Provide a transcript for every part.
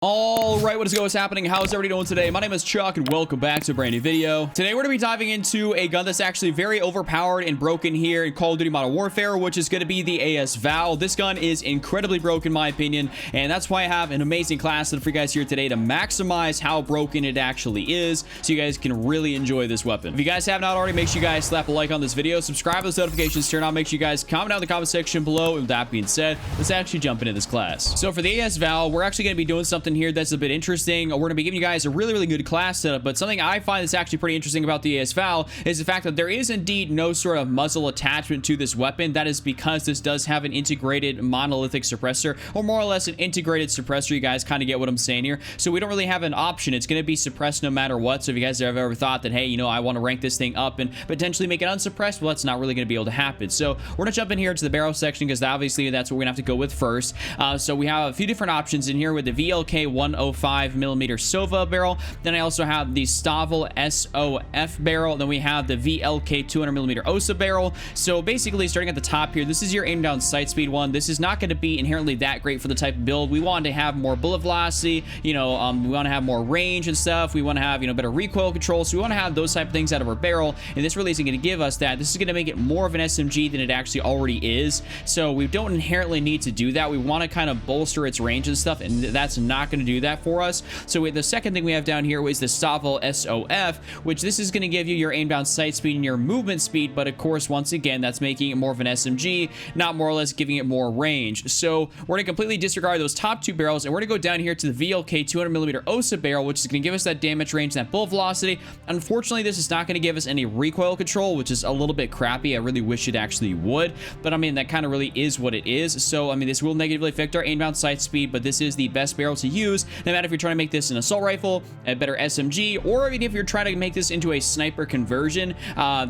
All right, what is happening? How's everybody doing today? My name is Chuck, and welcome back to a brand new video. Today, we're going to be diving into a gun that's actually very overpowered and broken here in Call of Duty Modern Warfare, which is going to be the VAL. This gun is incredibly broken, in my opinion, and that's why I have an amazing class set for you guys here today to maximize how broken it actually is, so you guys can really enjoy this weapon. If you guys have not already, make sure you guys slap a like on this video, subscribe with those notifications turned on, make sure you guys comment down in the comment section below. And with that being said, let's actually jump into this class. So for the VAL, we're actually going to be doing something here that's a bit interesting. We're going to be giving you guys a really good class setup, but something I find that's actually pretty interesting about the VAL is the fact that there is indeed no sort of muzzle attachment to this weapon. That is because this does have an integrated monolithic suppressor, or more or less an integrated suppressor. You guys kind of get what I'm saying here. So we don't really have an option. It's going to be suppressed no matter what. So if you guys have ever thought that, hey, you know, I want to rank this thing up and potentially make it unsuppressed, well, that's not really going to be able to happen. So we're going to jump in here to the barrel section, because obviously that's what we're going to have to go with first. So we have a few different options in here with the VLK 105mm Sova barrel. Then I also have the Stavel SOF barrel. Then we have the VLK 200mm OSA barrel. So basically, starting at the top here, this is your aim down sight speed one. This is not going to be inherently that great for the type of build. We want to have more bullet velocity, you know, we want to have more range and stuff. We want to have, you know, better recoil control. So we want to have those type of things out of our barrel, and this really isn't going to give us that. This is going to make it more of an SMG than it actually already is. So we don't inherently need to do that. We want to kind of bolster its range and stuff, and that's not going to do that for us. So the second thing we have down here is the Stavel SOF, which this is going to give you your aim down sight speed and your movement speed, but of course, once again, that's making it more of an SMG, not more or less giving it more range. So we're going to completely disregard those top two barrels, and we're going to go down here to the VLK 200mm OSA barrel, which is going to give us that damage range, that bullet velocity. Unfortunately, this is not going to give us any recoil control, which is a little bit crappy. I really wish it actually would, but I mean, that kind of really is what it is. So I mean, this will negatively affect our aim down sight speed, but this is the best barrel to use, no matter if you're trying to make this an assault rifle, a better SMG, or even if you're trying to make this into a sniper conversion.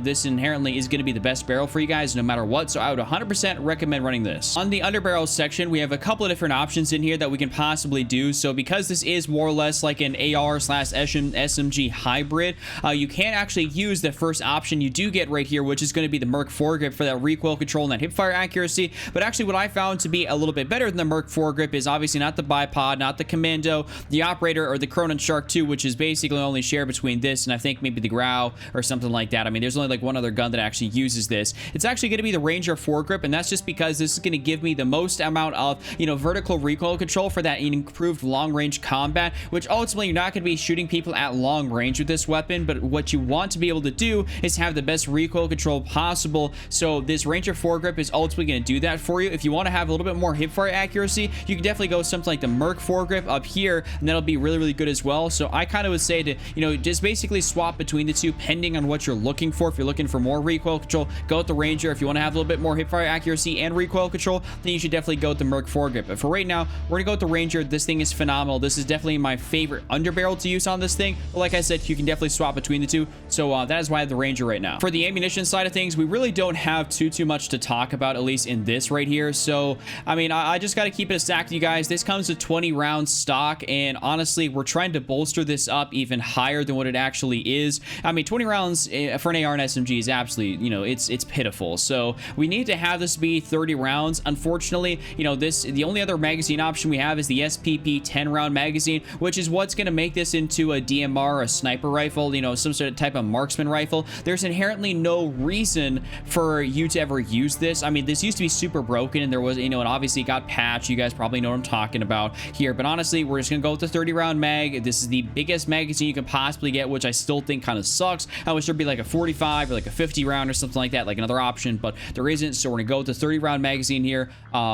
This inherently is going to be the best barrel for you guys no matter what, so I would 100% recommend running this. On the underbarrel section, we have a couple of different options in here that we can possibly do. So because this is more or less like an AR/SMG hybrid, you can actually use the first option you do get right here, which is going to be the Merc foregrip for that recoil control and that hipfire accuracy. But actually, what I found to be a little bit better than the Merc foregrip is obviously not the bipod, not the commando, the operator, or the Cronin Shark 2, which is basically only shared between this and I think maybe the Grau or something like that. I mean, there's only like one other gun that actually uses this. It's actually going to be the Ranger foregrip, and that's just because this is going to give me the most amount of, you know, vertical recoil control for that improved long range combat, which ultimately you're not going to be shooting people at long range with this weapon, but what you want to be able to do is have the best recoil control possible. So this Ranger foregrip is ultimately going to do that for you. If you want to have a little bit more hipfire accuracy, you can definitely go with something like the Merc foregrip up here, and that'll be really good as well. So I kind of would say to, you know, just basically swap between the two depending on what you're looking for. If you're looking for more recoil control, go with the Ranger. If you want to have a little bit more hipfire accuracy and recoil control, then you should definitely go with the Merc foregrip. But for right now, we're gonna go with the Ranger. This thing is phenomenal. This is definitely my favorite underbarrel to use on this thing, but like I said, you can definitely swap between the two. So that is why I have the Ranger right now. For the ammunition side of things, we really don't have too much to talk about, at least in this right here. So I mean, I just got to keep it a stack to you guys. This comes with 20 rounds stock, and honestly, we're trying to bolster this up even higher than what it actually is. I mean, 20 rounds for an AR and SMG is absolutely, you know, it's pitiful. So we need to have this be 30 rounds. Unfortunately, you know, the only other magazine option we have is the SPP 10 round magazine, which is what's going to make this into a DMR, a sniper rifle, you know, some sort of type of marksman rifle. There's inherently no reason for you to ever use this. I mean, this used to be super broken, and there was, you know, and obviously got patched. You guys probably know what I'm talking about here, but honestly, we're just gonna go with the 30 round mag. This is the biggest magazine you can possibly get, which I still think kind of sucks. I wish there'd be like a 45 or like a 50 round or something like that, like another option, but there isn't. So we're gonna go with the 30 round magazine here.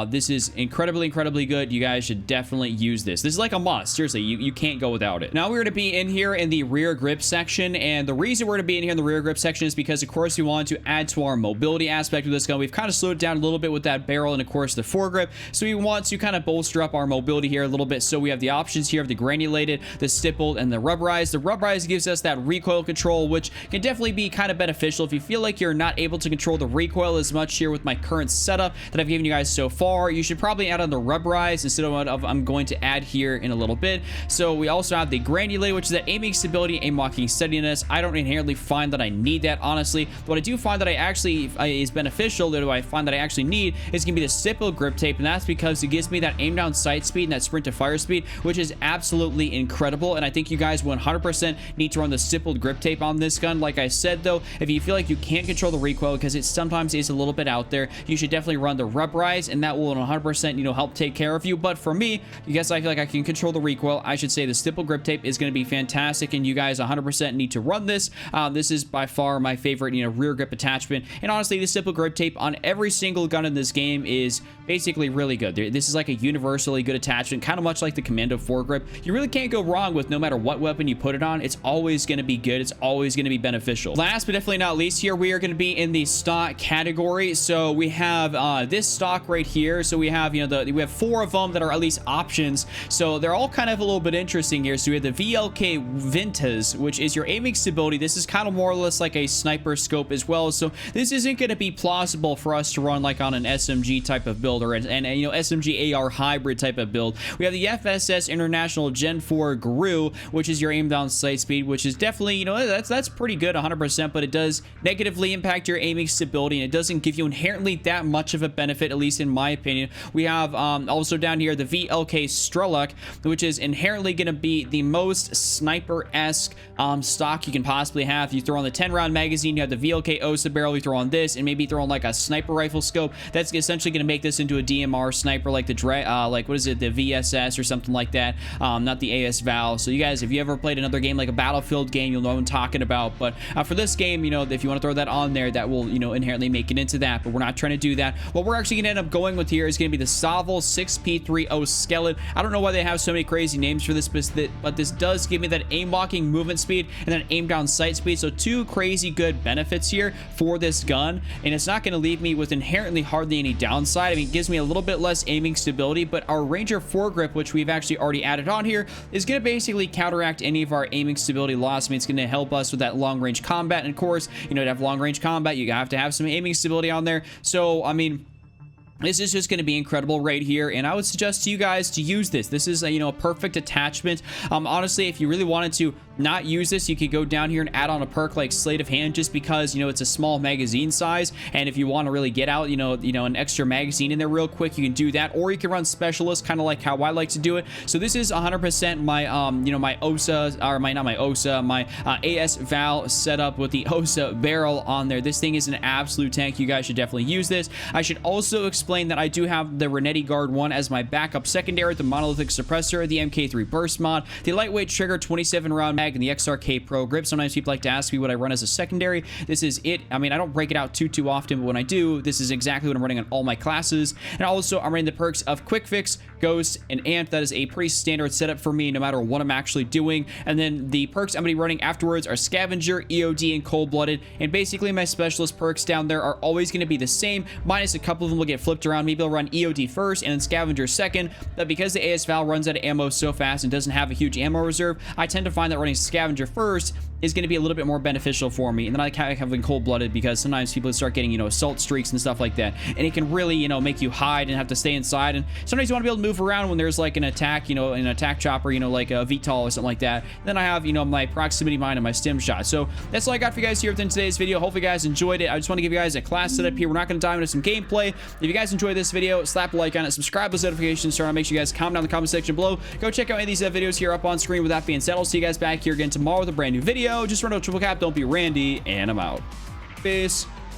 This is incredibly good. You guys should definitely use this. This is like a must. Seriously, you can't go without it. Now we're gonna be in here in the rear grip section, and the reason we're gonna be in here in the rear grip section is because, of course, we want to add to our mobility aspect of this gun. We've kind of slowed it down a little bit with that barrel and, of course, the foregrip. So we want to kind of bolster up our mobility here a little bit. So we have the options here of the granulated, the stippled, and the rubberized. The rubberized gives us that recoil control, which can definitely be kind of beneficial if you feel like you're not able to control the recoil as much here with my current setup that I've given you guys so far. You should probably add on the rubberized instead of what I'm going to add here in a little bit. So we also have the granulated, which is that aiming stability, aim locking steadiness. I don't inherently find that I need that, honestly. What I do find that I actually is beneficial, that I find that I actually need, is going to be the stippled grip tape, and that's because it gives me that aim down sight speed and that sprint to fire speed, which is absolutely incredible. And I think you guys 100% need to run the stippled grip tape on this gun. Like I said, though, if you feel like you can't control the recoil because it sometimes is a little bit out there, you should definitely run the rubberize, and that will 100%, help take care of you. But for me, you guys, I feel like I can control the recoil. I should say the stippled grip tape is going to be fantastic, and you guys 100% need to run this. This is by far my favorite, rear grip attachment. And honestly, the stippled grip tape on every single gun in this game is basically really good. This is like a universally good attachment, kind of much like the Commando foregrip. You really can't go wrong with no matter what weapon you put it on. It's always going to be good. It's always going to be beneficial. Last but definitely not least, here we are going to be in the stock category. So we have this stock right here. So we have, we have 4 of them that are at least options. So they're all kind of a little bit interesting here. So we have the VLK Vintas, which is your aiming stability. This is kind of more or less like a sniper scope as well. So this isn't going to be plausible for us to run like on an SMG type of build or an SMG AR hybrid type of build. We have the FSS International Gen 4 GRU, which is your aim down sight speed, which is definitely, that's pretty good 100%, but it does negatively impact your aiming stability, and it doesn't give you inherently that much of a benefit, at least in my opinion. We have also down here the VLK Strelok, which is inherently going to be the most sniper-esque stock you can possibly have. You throw on the 10-round magazine, you have the VLK OSA barrel, you throw on this, and maybe throw on like a sniper rifle scope. That's essentially going to make this into a DMR sniper, like the the VSS or something like that, not the VAL. So you guys, if you ever played another game like a Battlefield game, you'll know what I'm talking about. But for this game, if you want to throw that on there, that will inherently make it into that, but we're not trying to do that. What we're actually going to end up going with here is going to be the Saval 6P30 Skeleton. I don't know why they have so many crazy names for this, but this does give me that aim locking movement speed and then aim down sight speed. So 2 crazy good benefits here for this gun, and it's not going to leave me with inherently hardly any downside. I mean, it gives me a little bit less aiming stability, but our Ranger foregrip, which we've actually already added on here, is going to basically counteract any of our aiming stability loss. I mean, it's going to help us with that long range combat, and of course, to have long range combat, you have to have some aiming stability on there. So I mean, this is just going to be incredible right here, and I would suggest to you guys to use this. This is a perfect attachment. Honestly, if you really wanted to not use this, you could go down here and add on a perk like Sleight of Hand, just because it's a small magazine size, and if you want to really get out an extra magazine in there real quick, you can do that. Or you can run Specialist, kind of like how I like to do it. So this is 100% my my OSA, or my AS VAL setup with the OSA barrel on there. This thing is an absolute tank. You guys should definitely use this. I should also explain that I do have the Renetti Guard 1 as my backup secondary, the monolithic suppressor, the MK3 burst mod, the lightweight trigger, 27 round mag, and the XRK Pro grip. Sometimes people like to ask me what I run as a secondary. This is it. I mean, I don't break it out too often, but when I do, this is exactly what I'm running on all my classes. And also, I'm running the perks of Quick Fix, Ghost, and Amp. That is a pretty standard setup for me, no matter what I'm actually doing. And then the perks I'm going to be running afterwards are Scavenger, EOD, and Cold-Blooded. And basically, my specialist perks down there are always going to be the same, minus a couple of them will get flipped around. Maybe I'll run EOD first and then Scavenger second. But because the AS VAL runs out of ammo so fast and doesn't have a huge ammo reserve, I tend to find that running Scavenger first is going to be a little bit more beneficial for me. And then I kind of having Cold-Blooded, because sometimes people start getting, assault streaks and stuff like that. And it can really, make you hide and have to stay inside. And sometimes you want to be able to move around when there's like an attack, an attack chopper, like a VTOL or something like that. And then I have, my proximity mine and my stim shot. So that's all I got for you guys here within today's video. Hopefully you guys enjoyed it. I just want to give you guys a class setup here. We're not going to dive into some gameplay. If you guys enjoyed this video, slap a like on it, subscribe, those notifications, turn on, make sure you guys comment down in the comment section below. Go check out any of these videos here up on screen. With that being said, I'll see you guys back here again tomorrow with a brand new video. Just run out triple cap, don't be Randy, and I'm out. Peace.